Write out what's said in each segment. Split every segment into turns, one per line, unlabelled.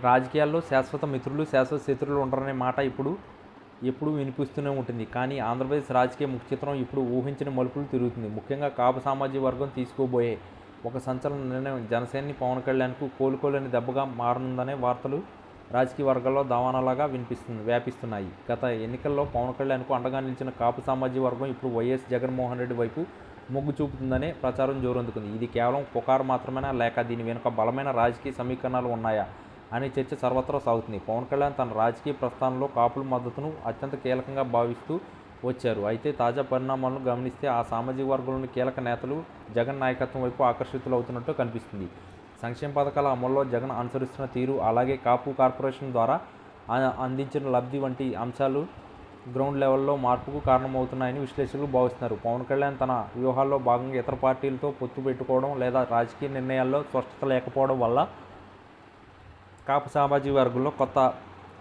రాజకీయాల్లో శాశ్వత మిత్రులు, శాశ్వత శత్రువులు ఉండరనే మాట ఎప్పుడు వినిపిస్తూనే ఉంటుంది. కానీ ఆంధ్రప్రదేశ్ రాజకీయ ముఖ చిత్రం ఇప్పుడు ఊహించని మలుపులు తిరుగుతుంది. ముఖ్యంగా కాపు సామాజిక వర్గం తీసుకోబోయే ఒక సంచలన నిర్ణయం జనసేనాని పవన్ కళ్యాణ్కు కోలుకోలేని దెబ్బగా మారనుందనే వార్తలు రాజకీయ వర్గాల్లో దావానలాగా వ్యాపిస్తున్నాయి. గత ఎన్నికల్లో పవన్ కళ్యాణ్కు అండగా నిలిచిన కాపు సామాజిక వర్గం ఇప్పుడు వైఎస్ జగన్మోహన్ రెడ్డి వైపు మొగ్గు చూపుతుందనే ప్రచారం జోరందుకుంది. ఇది కేవలం పుకారు మాత్రమేనా, లేక దీని వెనుక బలమైన రాజకీయ సమీకరణాలు ఉన్నాయా అనే చర్చ సర్వత్రా సాగుతుంది. పవన్ కళ్యాణ్ తన రాజకీయ ప్రస్థానంలో కాపుల మద్దతును అత్యంత కీలకంగా భావిస్తూ వచ్చారు. అయితే తాజా పరిణామాలను గమనిస్తే ఆ సామాజిక వర్గంలోని కీలక నేతలు జగన్ నాయకత్వం వైపు ఆకర్షితులవుతున్నట్టు కనిపిస్తుంది. సంక్షేమ పథకాల అమల్లో జగన్ అనుసరిస్తున్న తీరు, అలాగే కాపు కార్పొరేషన్ ద్వారా అందించిన లబ్ధి వంటి అంశాలు గ్రౌండ్ లెవెల్లో మార్పుకు కారణమవుతున్నాయని విశ్లేషకులు భావిస్తున్నారు. పవన్ కళ్యాణ్ తన వ్యూహాల్లో భాగంగా ఇతర పార్టీలతో పొత్తు పెట్టుకోవడం లేదా రాజకీయ నిర్ణయాల్లో స్పష్టత లేకపోవడం వల్ల కాపు సామాజిక వర్గంలో కొత్త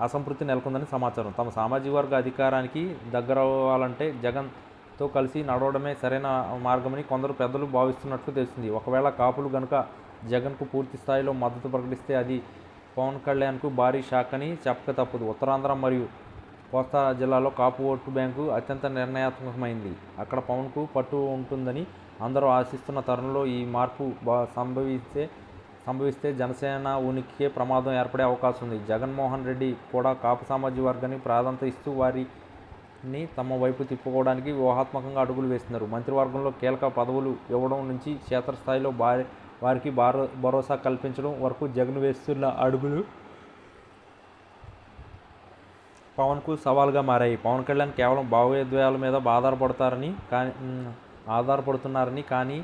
అసంతృప్తి నెలకొందని సమాచారం. తమ సామాజిక వర్గ అధికారానికి దగ్గరవ్వాలంటే జగన్తో కలిసి నడవడమే సరైన మార్గమని కొందరు పెద్దలు భావిస్తున్నట్లు తెలిసింది. ఒకవేళ కాపులు గనుక జగన్కు పూర్తి స్థాయిలో మద్దతు ప్రకటిస్తే అది పవన్ కళ్యాణ్కు భారీ షాక్ అని చెప్పక తప్పదు. ఉత్తరాంధ్ర మరియు కోస్తా జిల్లాలో కాపు ఓటు బ్యాంకు అత్యంత నిర్ణయాత్మకమైంది. అక్కడ పవన్కు పట్టు ఉంటుందని అందరూ ఆశిస్తున్న తరుణంలో ఈ మార్పు సంభవిస్తే జనసేన ఉనికికే ప్రమాదం ఏర్పడే అవకాశం ఉంది. జగన్మోహన్ రెడ్డి కూడా కాపు సామాజిక వర్గాన్ని ప్రాధాన్యత ఇస్తూ వారిని తమ వైపు తిప్పుకోవడానికి వ్యూహాత్మకంగా అడుగులు వేస్తున్నారు. మంత్రివర్గంలో కీలక పదవులు ఇవ్వడం నుంచి క్షేత్రస్థాయిలో వారికి భరోసా కల్పించడం వరకు జగన్ వేస్తున్న అడుగులు పవన్కు సవాల్గా మారాయి. పవన్ కళ్యాణ్ కేవలం భావోద్వేగాల మీద ఆధారపడుతున్నారని, కానీ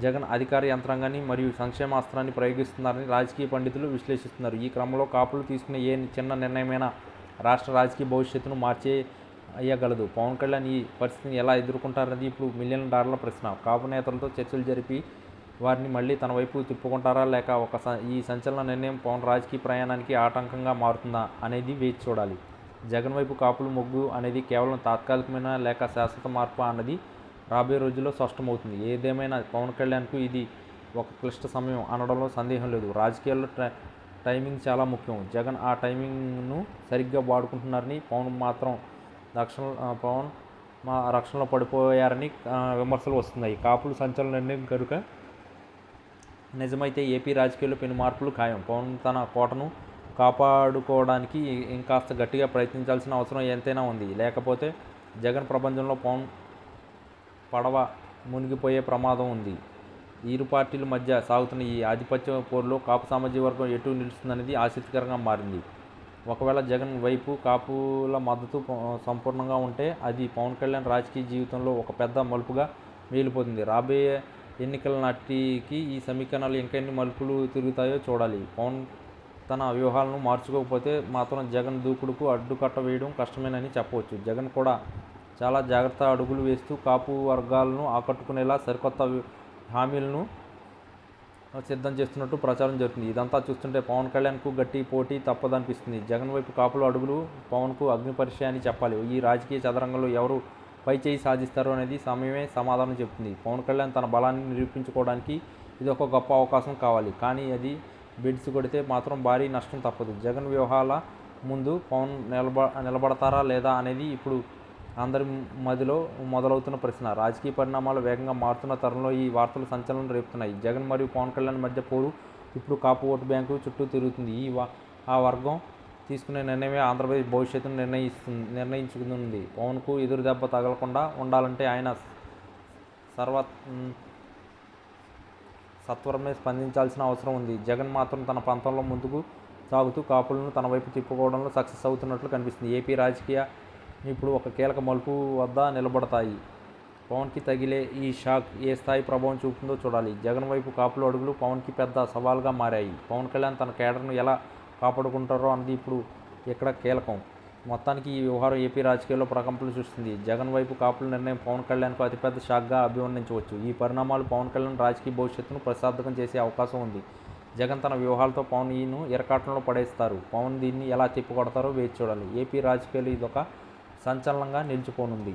జగన్ అధికార యంత్రాంగాన్ని మరియు సంక్షేమ అస్త్రాన్ని ప్రయోగిస్తున్నారని రాజకీయ పండితులు విశ్లేషిస్తున్నారు. ఈ క్రమంలో కాపులు తీసుకునే ఏ చిన్న నిర్ణయమైనా రాష్ట్ర రాజకీయ భవిష్యత్తును మార్చేయగలదు. పవన్ కళ్యాణ్ ఈ పరిస్థితిని ఎలా ఎదుర్కొంటారన్నది ఇప్పుడు $1,000,000 ప్రశ్న. కాపు నేతలతో చర్చలు జరిపి వారిని మళ్ళీ తన వైపు తిప్పుకుంటారా, లేక ఈ సంచలన నిర్ణయం పవన్ రాజకీయ ప్రయాణానికి ఆటంకంగా మారుతుందా అనేది వేచి చూడాలి. జగన్ వైపు కాపులు మొగ్గు అనేది కేవలం తాత్కాలికమైన లేక శాశ్వత మార్పు అన్నది రాబోయే రోజుల్లో స్పష్టమవుతుంది. ఏదేమైనా పవన్ కళ్యాణ్కు ఇది ఒక క్లిష్ట సమయం అనడంలో సందేహం లేదు. రాజకీయాల్లో టైమింగ్ చాలా ముఖ్యం. జగన్ ఆ టైమింగ్ను సరిగ్గా వాడుకుంటున్నారని, పవన్ రక్షణలో పడిపోయారని విమర్శలు వస్తున్నాయి. కాపులు సంచలన నిర్ణయం కనుక నిజమైతే ఏపీ రాజకీయాల్లో పెను మార్పులు ఖాయం. పవన్ తన కోటను కాపాడుకోవడానికి ఇంకాస్త గట్టిగా ప్రయత్నించాల్సిన అవసరం ఎంతైనా ఉంది. లేకపోతే జగన్ ప్రపంచంలో పవన్ పడవ మునిగిపోయే ప్రమాదం ఉంది. ఇరు పార్టీల మధ్య సాగుతున్న ఈ ఆధిపత్య పోరులో కాపు సామాజిక వర్గం ఎటు నిలుస్తుందనేది ఆసక్తికరంగా మారింది. ఒకవేళ జగన్ వైపు కాపుల మద్దతు సంపూర్ణంగా ఉంటే అది పవన్ కళ్యాణ్ రాజకీయ జీవితంలో ఒక పెద్ద మలుపుగా మిగిలిపోతుంది. రాబోయే ఎన్నికల నాటికి ఈ సమీకరణాలు ఇంకెన్ని మలుపులు తిరుగుతాయో చూడాలి. పవన్ తన వ్యూహాలను మార్చుకోకపోతే మాత్రం జగన్ దూకుడుకు అడ్డుకట్ట వేయడం కష్టమేనని చెప్పవచ్చు. జగన్ కూడా చాలా జాగ్రత్త అడుగులు వేస్తూ కాపు వర్గాలను ఆకట్టుకునేలా సరికొత్త హామీలను సిద్ధం చేస్తున్నట్టు ప్రచారం జరుగుతుంది. ఇదంతా చూస్తుంటే పవన్ కళ్యాణ్కు గట్టి పోటీ తప్పదనిపిస్తుంది. జగన్ వైపు కాపుల అడుగులు పవన్కు అగ్నిపరీక్ష అని చెప్పాలి. ఈ రాజకీయ చదరంగంలో ఎవరు పై చేయి సాధిస్తారో అనేది సమయమే సమాధానం చెబుతుంది. పవన్ కళ్యాణ్ తన బలాన్ని నిరూపించుకోవడానికి ఇది ఒక గొప్ప అవకాశం కావాలి. కానీ అది బెడ్స్ కొడితే మాత్రం భారీ నష్టం తప్పదు. జగన్ వ్యూహాల ముందు పవన్ నిలబడతారా లేదా అనేది ఇప్పుడు అందరి మదిలో మొదలవుతున్న ప్రశ్న. రాజకీయ పరిణామాలు వేగంగా మారుతున్న తరుణంలో ఈ వార్తలు సంచలనం రేపుతున్నాయి. జగన్ మరియు పవన్ కళ్యాణ్ మధ్య పోరు ఇప్పుడు కాపు ఓటు బ్యాంకు చుట్టూ తిరుగుతుంది. ఆ వర్గం తీసుకునే నిర్ణయమే ఆంధ్రప్రదేశ్ భవిష్యత్తును నిర్ణయించుకుంది. పవన్కు ఎదురు దెబ్బ తగలకుండా ఉండాలంటే ఆయన సత్వరమే స్పందించాల్సిన అవసరం ఉంది. జగన్ మాత్రం తన పంతంలో ముందుకు సాగుతూ కాపులను తన వైపు తిప్పుకోవడంలో సక్సెస్ అవుతున్నట్లు కనిపిస్తుంది. ఏపీ రాజకీయ ఇప్పుడు ఒక కీలక మలుపు వద్ద నిలబడతాయి. పవన్కి తగిలే ఈ షాక్ ఏ స్థాయి ప్రభావం చూపుతుందో చూడాలి. జగన్ వైపు కాపుల అడుగులు పవన్కి పెద్ద సవాల్గా మారాయి. పవన్ కళ్యాణ్ తన కేడర్ను ఎలా కాపాడుకుంటారో అన్నది ఇప్పుడు ఇక్కడ కీలకం. మొత్తానికి ఈ వ్యవహారం ఏపీ రాజకీయాల్లో ప్రకంపనలు సృష్టిస్తుంది. జగన్ వైపు కాపుల నిర్ణయం పవన్ కళ్యాణ్కు అతిపెద్ద షాక్గా అభివర్ణించవచ్చు. ఈ పరిణామాలు పవన్ కళ్యాణ్ రాజకీయ భవిష్యత్తును ప్రశాంతకం చేసే అవకాశం ఉంది. జగన్ తన వ్యూహాలతో పవన్ ఈయను ఇరకాటంలో పడేస్తారు. పవన్ దీన్ని ఎలా తిప్పికొడతారో వేచి చూడాలి. ఏపీ రాజకీయాలు ఇదొక సంచలనంగా నిలిచిపోనుంది.